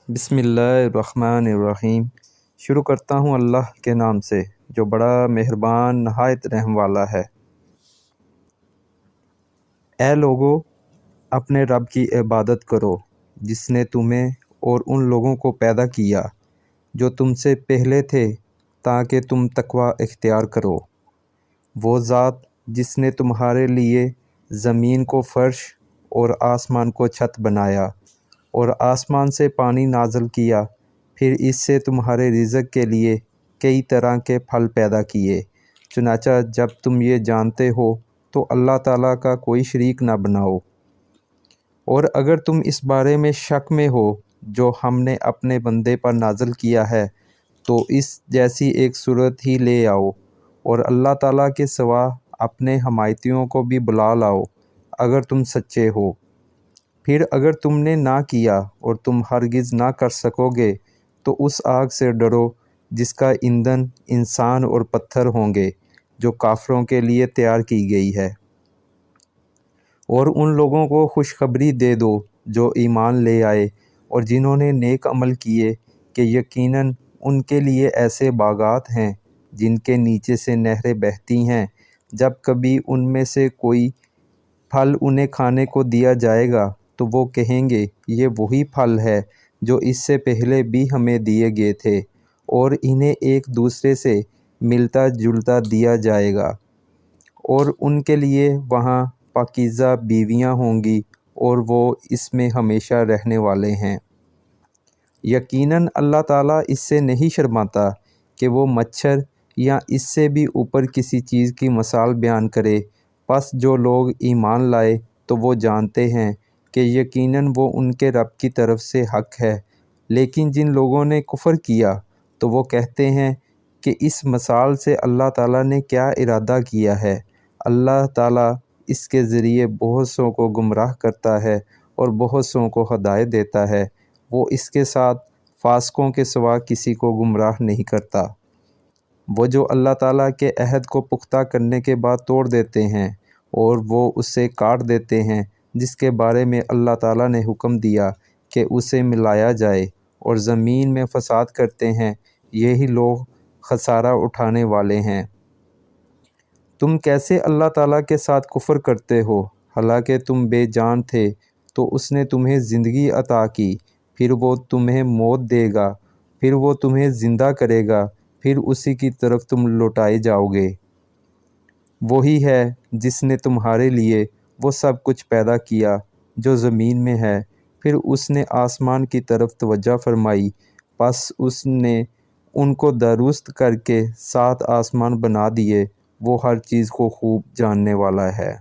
بسم اللہ الرحمن الرحیم۔ شروع کرتا ہوں اللہ کے نام سے جو بڑا مہربان نہایت رحم والا ہے۔ اے لوگو، اپنے رب کی عبادت کرو جس نے تمہیں اور ان لوگوں کو پیدا کیا جو تم سے پہلے تھے تاکہ تم تقوی اختیار کرو۔ وہ ذات جس نے تمہارے لیے زمین کو فرش اور آسمان کو چھت بنایا اور آسمان سے پانی نازل کیا، پھر اس سے تمہارے رزق کے لیے کئی طرح کے پھل پیدا کیے۔ چنانچہ جب تم یہ جانتے ہو تو اللہ تعالیٰ کا کوئی شریک نہ بناؤ۔ اور اگر تم اس بارے میں شک میں ہو جو ہم نے اپنے بندے پر نازل کیا ہے تو اس جیسی ایک صورت ہی لے آؤ اور اللہ تعالیٰ کے سوا اپنے حمایتیوں کو بھی بلا لاؤ اگر تم سچے ہو۔ پھر اگر تم نے نہ کیا اور تم ہرگز نہ کر سکو گے تو اس آگ سے ڈرو جس کا ایندھن انسان اور پتھر ہوں گے جو کافروں کے لیے تیار کی گئی ہے۔ اور ان لوگوں کو خوشخبری دے دو جو ایمان لے آئے اور جنہوں نے نیک عمل کیے کہ یقیناً ان کے لیے ایسے باغات ہیں جن کے نیچے سے نہریں بہتی ہیں۔ جب کبھی ان میں سے کوئی پھل انہیں کھانے کو دیا جائے گا تو وہ کہیں گے یہ وہی پھل ہے جو اس سے پہلے بھی ہمیں دیے گئے تھے، اور انہیں ایک دوسرے سے ملتا جلتا دیا جائے گا، اور ان کے لیے وہاں پاکیزہ بیویاں ہوں گی اور وہ اس میں ہمیشہ رہنے والے ہیں۔ یقیناً اللہ تعالیٰ اس سے نہیں شرماتا کہ وہ مچھر یا اس سے بھی اوپر کسی چیز کی مثال بیان کرے۔ پس جو لوگ ایمان لائے تو وہ جانتے ہیں کہ یقیناً وہ ان کے رب کی طرف سے حق ہے، لیکن جن لوگوں نے کفر کیا تو وہ کہتے ہیں کہ اس مثال سے اللہ تعالیٰ نے کیا ارادہ کیا ہے۔ اللہ تعالیٰ اس کے ذریعے بہت سوں کو گمراہ کرتا ہے اور بہت سوں کو ہدایت دیتا ہے۔ وہ اس کے ساتھ فاسقوں کے سوا کسی کو گمراہ نہیں کرتا۔ وہ جو اللہ تعالیٰ کے عہد کو پختہ کرنے کے بعد توڑ دیتے ہیں اور وہ اسے کاٹ دیتے ہیں جس کے بارے میں اللہ تعالیٰ نے حکم دیا کہ اسے ملایا جائے، اور زمین میں فساد کرتے ہیں، یہی لوگ خسارہ اٹھانے والے ہیں۔ تم کیسے اللہ تعالیٰ کے ساتھ کفر کرتے ہو حالانکہ تم بے جان تھے تو اس نے تمہیں زندگی عطا کی، پھر وہ تمہیں موت دے گا، پھر وہ تمہیں زندہ کرے گا، پھر اسی کی طرف تم لوٹائے جاؤ گے۔ وہی ہے جس نے تمہارے لیے وہ سب کچھ پیدا کیا جو زمین میں ہے، پھر اس نے آسمان کی طرف توجہ فرمائی، پس اس نے ان کو درست کر کے 7 آسمان بنا دیے۔ وہ ہر چیز کو خوب جاننے والا ہے۔